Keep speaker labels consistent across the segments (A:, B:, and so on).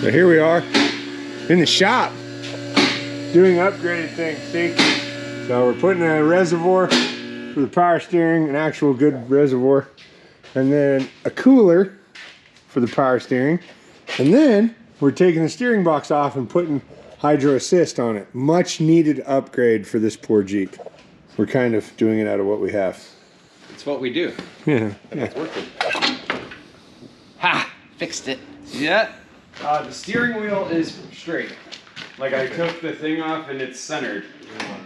A: So here we are in the shop doing upgraded things, see? So we're putting a reservoir for the power steering, an actual good reservoir, and then a cooler for the power steering, and then we're taking the steering box off and putting hydro assist on it. Much needed upgrade for this poor Jeep. We're kind of doing it out of what we have.
B: It's what we do.
A: Yeah.
B: It's working. Ha! Fixed it. See that? The steering wheel is straight. Like I took the thing off and it's centered.
A: I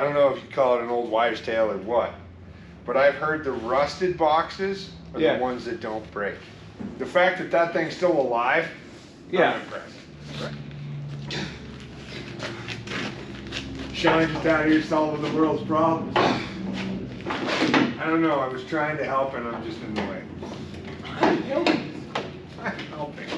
A: don't know if you call it an old wives' tale or what, but I've heard the rusted boxes are the ones that don't break. The fact that that thing's still alive, I'm impressed. Right. Sean just out here solving the world's problems. I don't know, I was trying to help and I'm just in the way. I'm helping. I'm helping.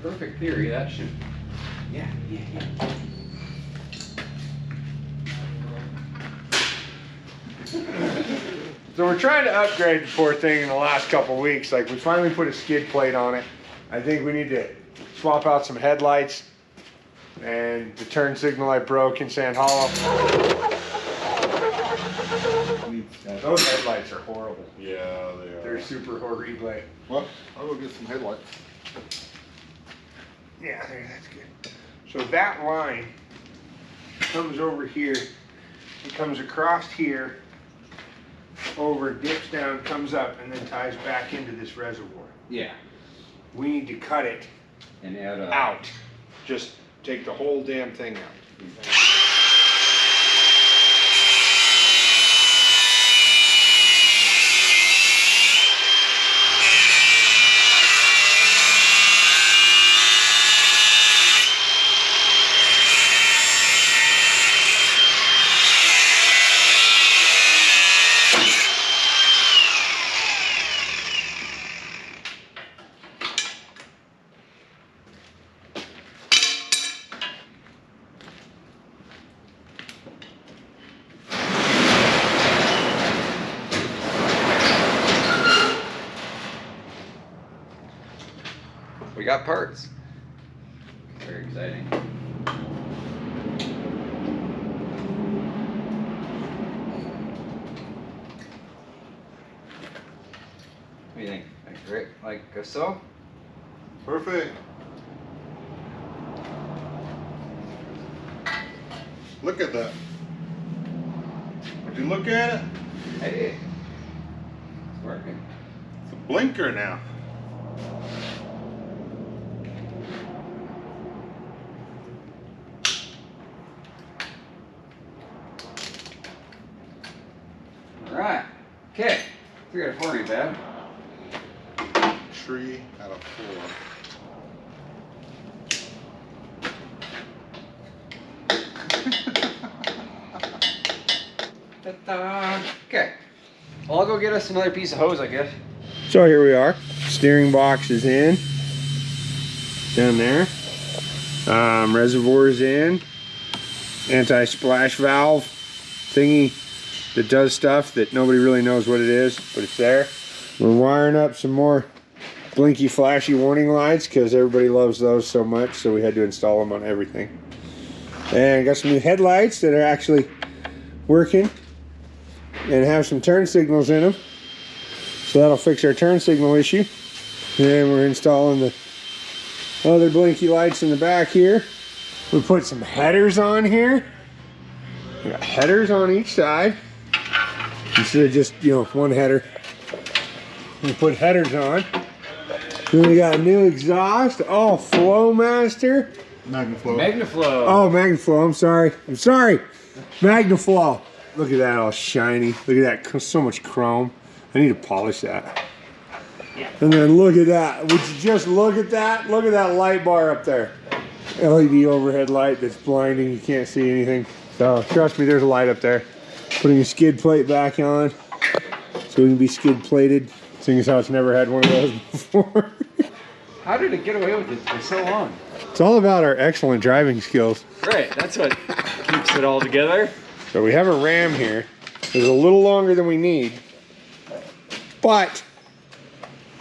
B: Perfect theory, that should. Yeah.
A: So we're trying to upgrade the poor thing in the last couple weeks. Like we finally put a skid plate on it. I think we need to swap out some headlights and the turn signal light broke in Sand Hollow. Those headlights are horrible.
C: Yeah, they are.
A: They're super horrible.
C: Well, I'll go get some headlights.
A: Yeah, that's good. So that line comes over here. It comes across here, over, dips down, comes up, and then ties back into this reservoir.
B: Yeah.
A: We need to cut it
B: And add a.
A: out. Just take the whole damn thing out.
B: We got parts. Very exciting. What do you think? Great, like so?
C: Perfect. Look at that. Did you look at it?
B: Hey, it's working.
C: It's a blinker now.
B: Alright. Okay. 3 out of 4 ain't bad.
C: 3 out of 4.
B: Ta-da. Okay. Well, I'll go get us another piece of hose, I guess.
A: So here we are. Steering box is in. Down there. Reservoir's in. Anti-splash valve thingy that does stuff that nobody really knows what it is, but it's there. We're wiring up some more blinky flashy warning lights because everybody loves those so much, so we had to install them on everything. And got some new headlights that are actually working and have some turn signals in them, so that'll fix our turn signal issue. And we're installing the other blinky lights in the back here. We put some headers on here. We got headers on each side instead of just, you know, one header. We put headers on. Then we got a new exhaust. Oh, Flowmaster.
C: Magnaflow.
B: Magnaflow.
A: Oh, Magnaflow. I'm sorry. Magnaflow. Look at that, all shiny. Look at that, so much chrome. I need to polish that. And then look at that. Would you just look at that? Look at that light bar up there. LED overhead light that's blinding. You can't see anything. So trust me, there's a light up there. Putting a skid plate back on so we can be skid plated. seeing as how it's never had one of those before.
B: How did it get away with it for so long?
A: It's all about our excellent driving skills.
B: Right, that's what keeps it all together.
A: So we have a ram here. It's a little longer than we need, but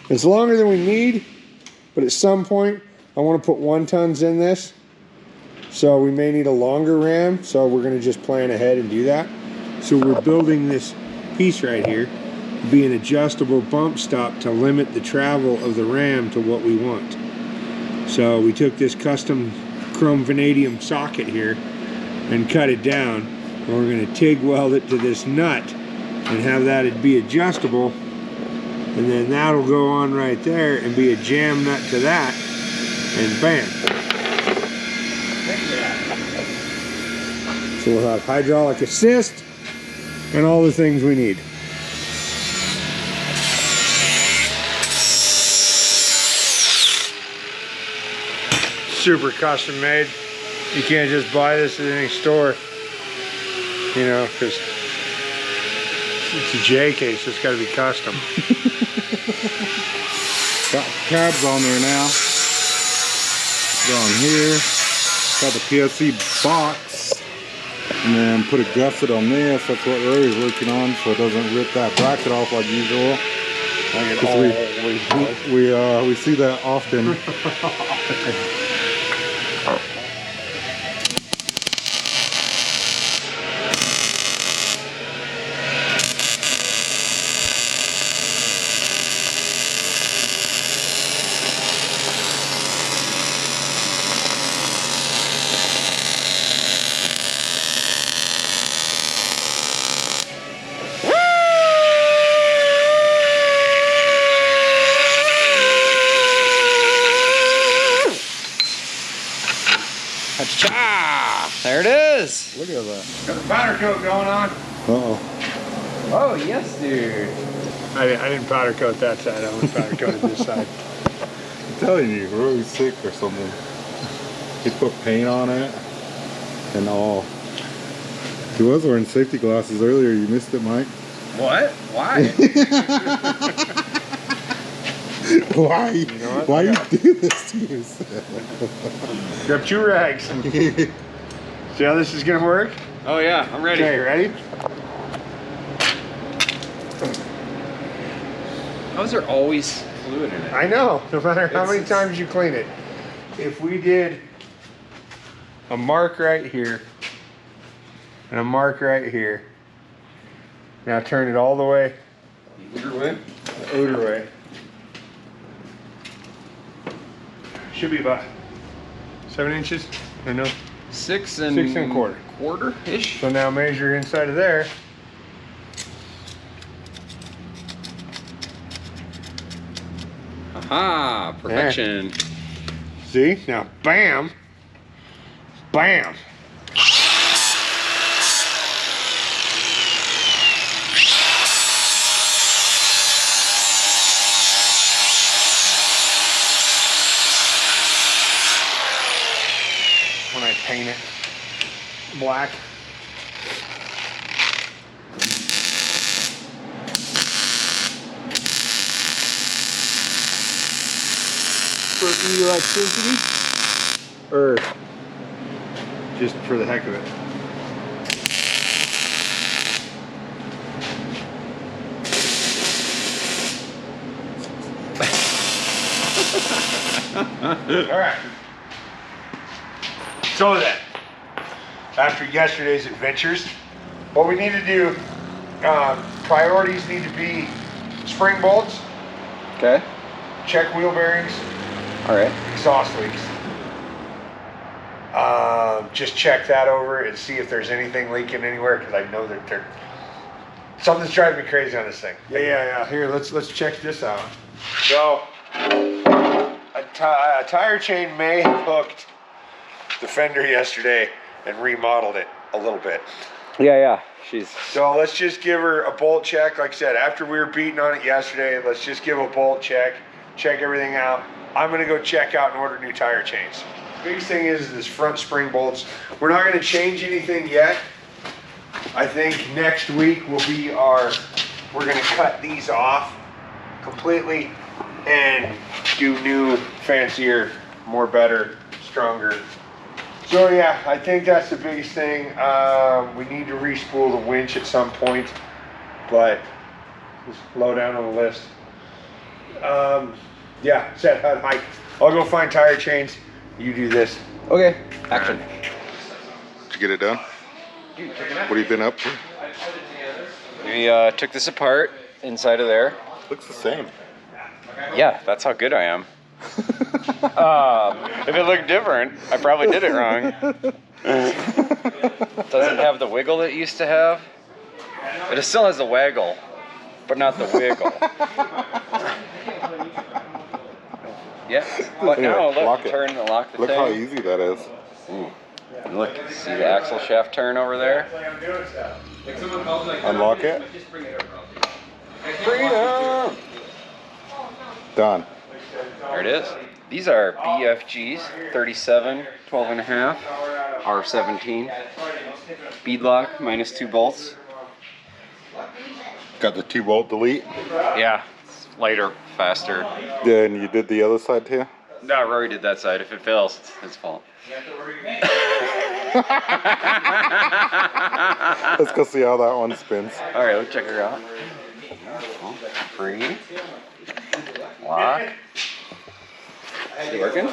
A: it's longer than we need, but at some point I want to put 1 tons in this. So we may need a longer ram, so we're going to just plan ahead and do that. So we're building this piece right here to be an adjustable bump stop to limit the travel of the ram to what we want. So we took this custom chrome vanadium socket here and cut it down. And we're going to TIG weld it to this nut and have that be adjustable. And then that'll go on right there and be a jam nut to that. And bam. So we'll have hydraulic assist and all the things we need. Super custom made. You can't just buy this at any store, you know, because it's a JK, so it's got to be custom.
C: Got tabs on there now. Down here. Got the PSC box. And then put a gusset on this. That's what Rory's working on, so it doesn't rip that bracket off like usual. We see that often.
B: There it is.
C: Look at that.
A: Got the powder coat going on.
C: Uh-oh.
B: Oh, yes, dude.
A: I didn't powder coat that side. I only powder coated this side.
C: I'm telling you, Rory's sick or something. He put paint on it and all. He was wearing safety glasses earlier. You missed it, Mike.
B: What? Why?
C: Why?
A: You know what?
C: Why you do this to yourself?
A: Grab 2 rags. See how this is gonna work?
B: Oh, yeah, I'm ready.
A: Okay, ready?
B: How's there always fluid in it?
A: I know, no matter how many times you clean it. If we did a mark right here and a mark right here, now turn it all the way
B: Either way?
A: the outer way. Should be about 7 inches, or no?
B: 6 and
A: 6 and a quarter.
B: Quarter-ish?
A: So now measure inside of there.
B: Aha, perfection.
A: See? Now, bam, bam. When I paint it black. For electricity, or just for the heck of it. All right. So then, after yesterday's adventures, what we need to do, priorities need to be spring bolts,
B: Okay.
A: check wheel bearings,
B: All right.
A: exhaust leaks. Just check that over and see if there's anything leaking anywhere, because I know that something's driving me crazy on this thing. Yeah. Here, let's check this out. So, a tire chain may have hooked the fender yesterday and remodeled it a little bit.
B: Yeah. She's.
A: So let's just give her a bolt check. Like I said, after we were beating on it yesterday, let's just give a bolt check, check everything out. I'm gonna go check out and order new tire chains. Biggest thing is this front spring bolts. We're not gonna change anything yet. I think next week will be we're gonna cut these off completely and do new, fancier, more better, stronger. So yeah, I think that's the biggest thing. We need to re-spool the winch at some point, but it's low down on the list. Yeah, set head hike. I'll go find tire chains. You do this.
B: Okay, action.
C: Did you get it done? What have you been up to?
B: We took this apart inside of there.
C: Looks the same.
B: Yeah, that's how good I am. If it looked different, I probably did it wrong. Doesn't have the wiggle it used to have. It still has the waggle, but not the wiggle. Yeah, but
C: Anyway,
B: now look,
C: lock it.
B: turn and lock the
C: Look
B: thing.
C: how easy that is.
B: And look, see the axle shaft turn over there?
C: Unlock it.
B: Freedom!
C: Done.
B: There it is. These are BFGs, 37, 12 and a half, R17. Beadlock, -2 bolts.
C: Got the 2-bolt delete.
B: Yeah, it's lighter, faster.
C: Then you did the other side too?
B: No, Rory did that side. If it fails, it's his fault.
C: Let's go see how that one spins.
B: All right, let's check her out. Free. Lock. Is it working?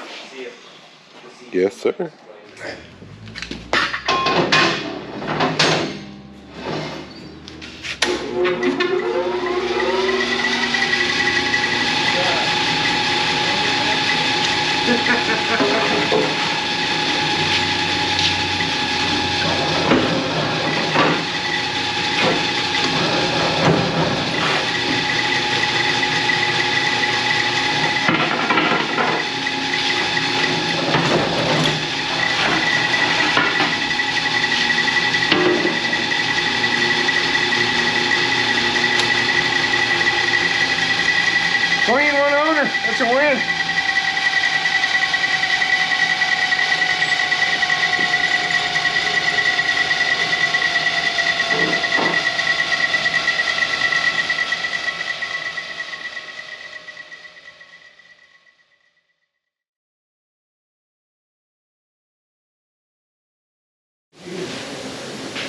C: Yes, sir.
A: Clean one owner. That's a win.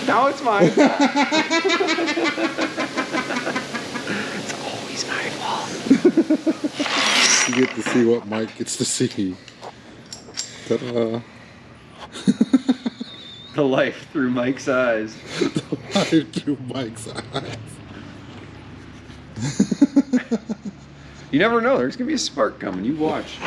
B: No, it's mine. It's always my fault.
C: You get to see what Mike gets to see. Ta-da.
B: The life through Mike's eyes.
C: Live through Mike's eyes.
B: You never know. There's gonna be a spark coming. You watch.